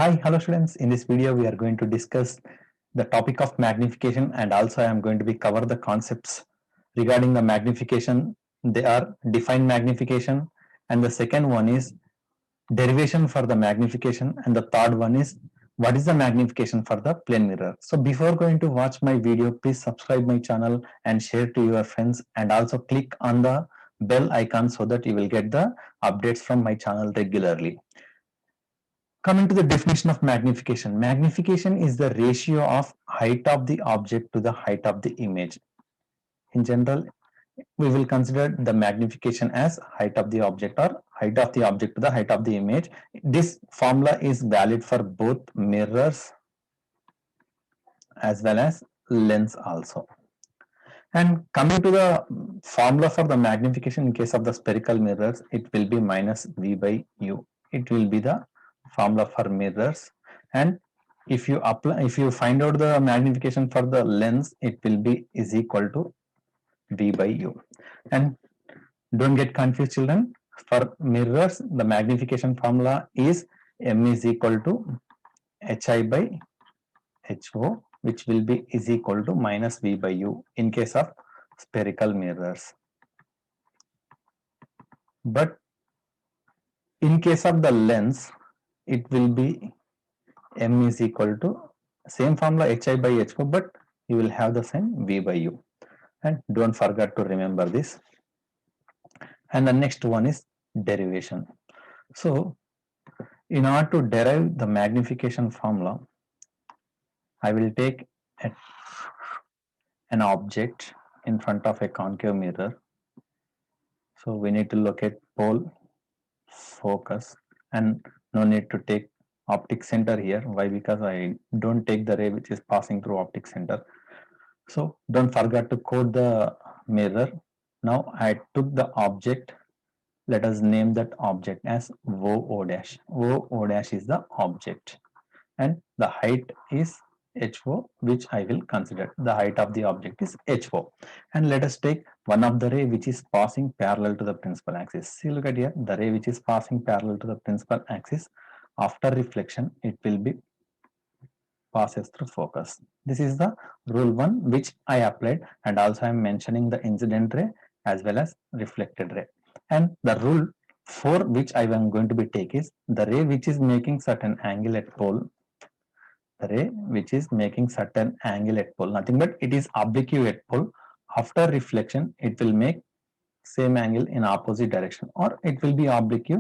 Hello students. In this video, we are going to discuss the topic of magnification, and also I am going to be cover the concepts regarding the magnification. They are defined magnification, and the second one is derivation for the magnification, and the third one is what is the magnification for the plane mirror. So before going to watch my video, please subscribe my channel and share to your friends, and also click on the bell icon so that you will get the updates from my channel regularly. Coming to the definition of magnification. Magnification is the ratio of height of the object to the height of the image. In general, we will consider the magnification as height of the object or height of the object to the height of the image. This formula is valid for both mirrors as well as lens also. And coming to the formula for the magnification in case of the spherical mirrors, it will be minus V by U. It will be the formula for mirrors. And if you find out the magnification for the lens, it will be is equal to V by U. And don't get confused, children. For mirrors, the magnification formula is M is equal to HI by HO, which will be is equal to minus V by U in case of spherical mirrors. But in case of the lens, it will be M is equal to same formula HI by HO, but you will have the same V by U. And don't forget to remember this. And the next one is derivation. So in order to derive the magnification formula, I will take an object in front of a concave mirror. So we need to locate pole, focus, and no need to take optic center here. Why? Because I don't take the ray which is passing through optic center. So don't forget to code the mirror. Now I took the object. Let us name that object as OO dash. OO dash is the object, and the height is HO, which I will consider. The height of the object is HO. And let us take one of the ray which is passing parallel to the principal axis. See, look at here, the ray which is passing parallel to the principal axis, after reflection, it will be passes through focus. This is the rule 1 which I applied, and also I am mentioning the incident ray as well as reflected ray. And the rule 4 which I am going to be take is the ray which is making certain angle at pole, the ray which is making certain angle at pole, nothing but it is oblique at pole. After reflection, it will make same angle in opposite direction, or it will be oblique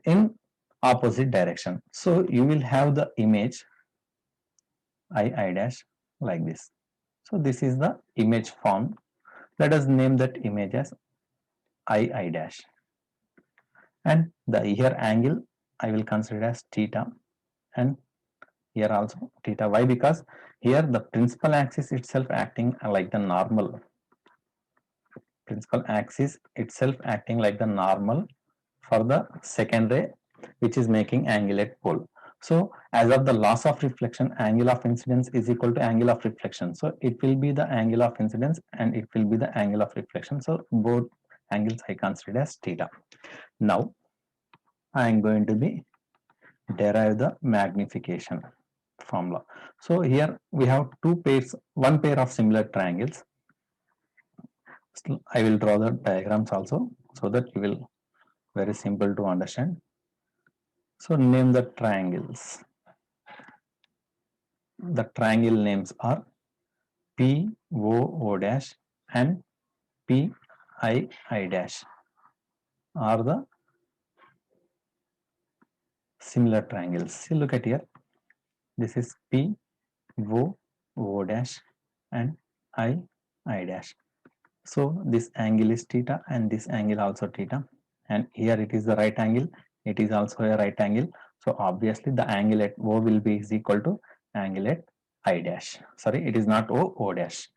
in opposite direction. So you will have the image I dash like this. So this is the image formed. Let us name that image as I dash. And the here angle I will consider as theta, and here also theta. Why? Because here the principal axis itself acting like the normal. Principal axis itself acting like the normal for the second ray which is making angle at pole. So as of the loss of reflection, angle of incidence is equal to angle of reflection. So it will be the angle of incidence and it will be the angle of reflection. So both angles I consider as theta. Now I am going to be derive the magnification formula. So here we have one pair of similar triangles. I will draw the diagrams also so that you will very simple to understand. So name the triangles. The triangle names are POO dash and PII dash are the similar triangles. See, look at here. This is POO dash and I dash. So this angle is theta and this angle also theta, and here it is the right angle. It is also a right angle. So obviously the angle at O will be is equal to angle at I dash. Sorry, it is not O dash.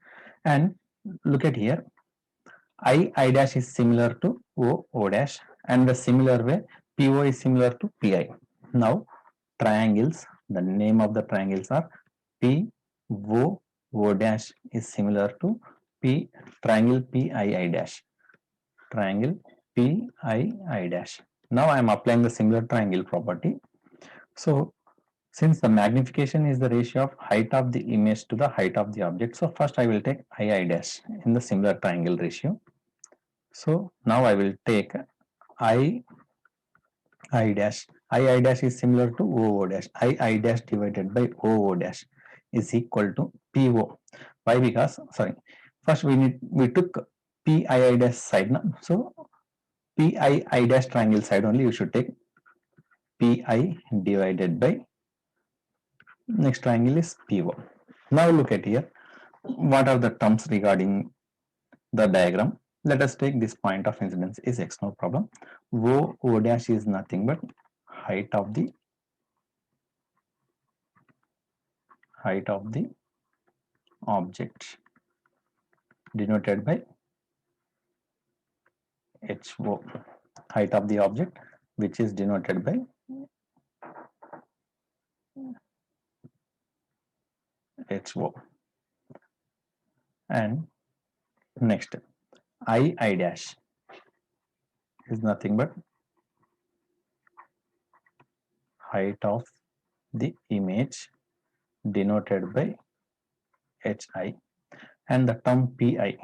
And look at here, I dash is similar to O dash, and the similar way PO is similar to PI. Now triangles, the name of the triangles are PO dash is similar to triangle PII dash. Triangle PII dash. Now I am applying the similar triangle property. So Since the magnification is the ratio of height of the image to the height of the object, so first I will take I dash in the similar triangle ratio. So now I will take I dash. I dash is similar to O dash. I dash divided by O dash is equal to PO. Why? Because first we took PI dash side now. So PI dash triangle side only you should take PI divided by next triangle is PO. Now look at here. What are the terms regarding the diagram? Let us take this point of incidence is X, no problem. O dash is nothing but height of the object denoted by HO, height of the object which is denoted by HO. And next I dash is nothing but height of the image denoted by HI, and the term PI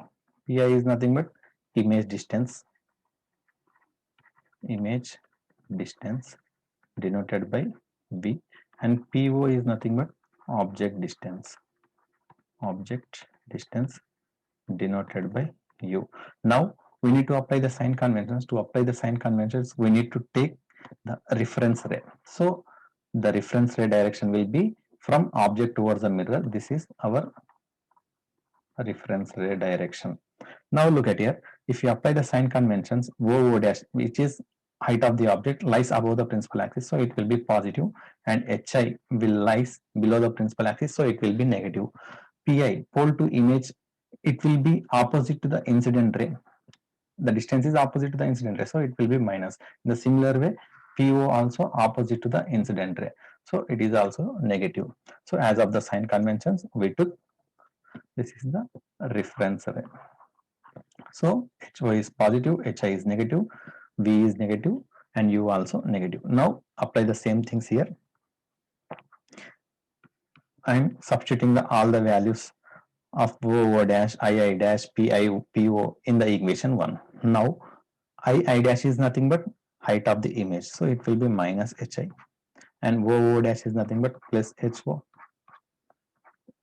is nothing but image distance denoted by V, and PO is nothing but object distance denoted by U. Now we need to apply the sign conventions. To apply the sign conventions, we need to take the reference ray. So the reference ray direction will be from object towards the mirror. This is our reference ray direction. Now look at here. If you apply the sign conventions, O dash, which is height of the object, lies above the principal axis, so it will be positive, and HI will lies below the principal axis, so it will be negative. PI, pole to image, it will be opposite to the incident ray. The distance is opposite to the incident ray, so it will be minus. In the similar way, PO also opposite to the incident ray, so it is also negative. So as of the sign conventions, we took this is the reference ray. So HO is positive, HI is negative, V is negative, and U also negative. Now apply the same things here. I'm substituting all the values of O dash, II dash, PI, PO in the equation 1. Now I dash is nothing but height of the image, so it will be minus HI, and O dash is nothing but plus HO,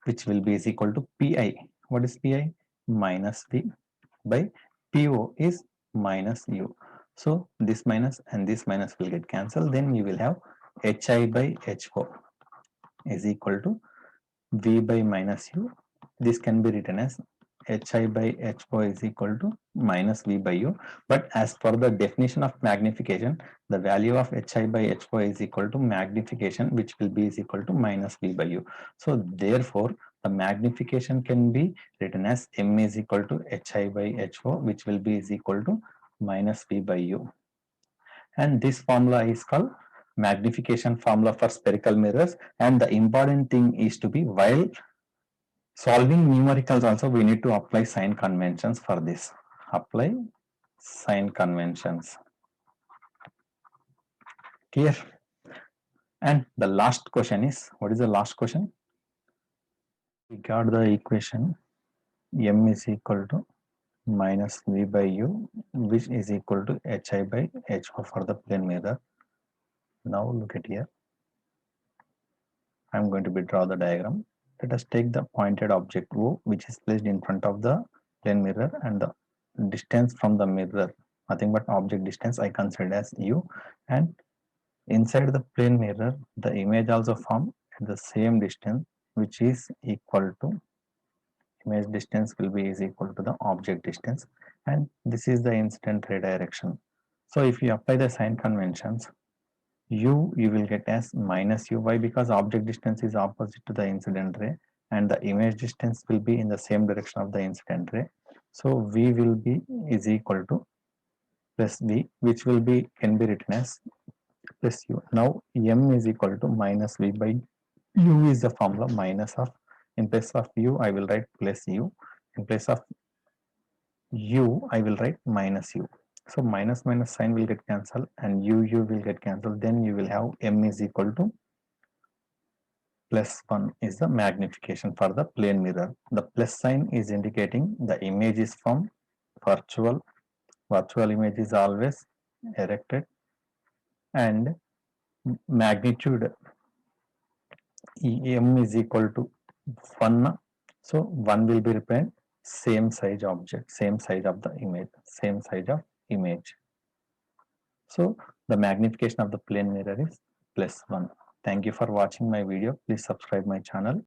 which will be is equal to PI. What is PI? Minus V by PO is minus U. So this minus and this minus will get cancelled. Then you will have HI by HO is equal to V by minus U. This can be written as HI by HO is equal to minus V by U. But as per the definition of magnification, the value of HI by HO is equal to magnification, which will be is equal to minus V by U. So therefore, the magnification can be written as M is equal to HI by HO, which will be is equal to minus V by U. And this formula is called magnification formula for spherical mirrors. And the important thing is to be, while solving numericals also, we need to apply sign conventions for this. Apply sign conventions. Clear? And the last question is, what is the last question? We got the equation M is equal to minus V by U, which is equal to HI by HO for the plane mirror. Now look at here. I'm going to draw the diagram. Let us take the pointed object O, which is placed in front of the plane mirror, and the distance from the mirror, nothing but object distance, I consider as U. And inside the plane mirror, the image also formed at the same distance, which is equal to image distance will be is equal to the object distance, and this is the incident ray direction. So if you apply the sign conventions, U you will get as minus U. Why? Because object distance is opposite to the incident ray, and the image distance will be in the same direction of the incident ray. So V will be is equal to plus V, which will be can be written as plus U. Now M is equal to minus V by U is the formula minus of, in place of U I will write plus U, in place of U I will write minus U. So minus minus sign will get cancelled and U will get cancelled. Then you will have M is equal to +1 is the magnification for the plane mirror. The plus sign is indicating the image is from virtual. Virtual image is always erected, and magnitude em is equal to 1. So 1 will be represented same size object, same size of the image, same size of image. So the magnification of the plane mirror is +1. Thank you for watching my video. Please subscribe my channel.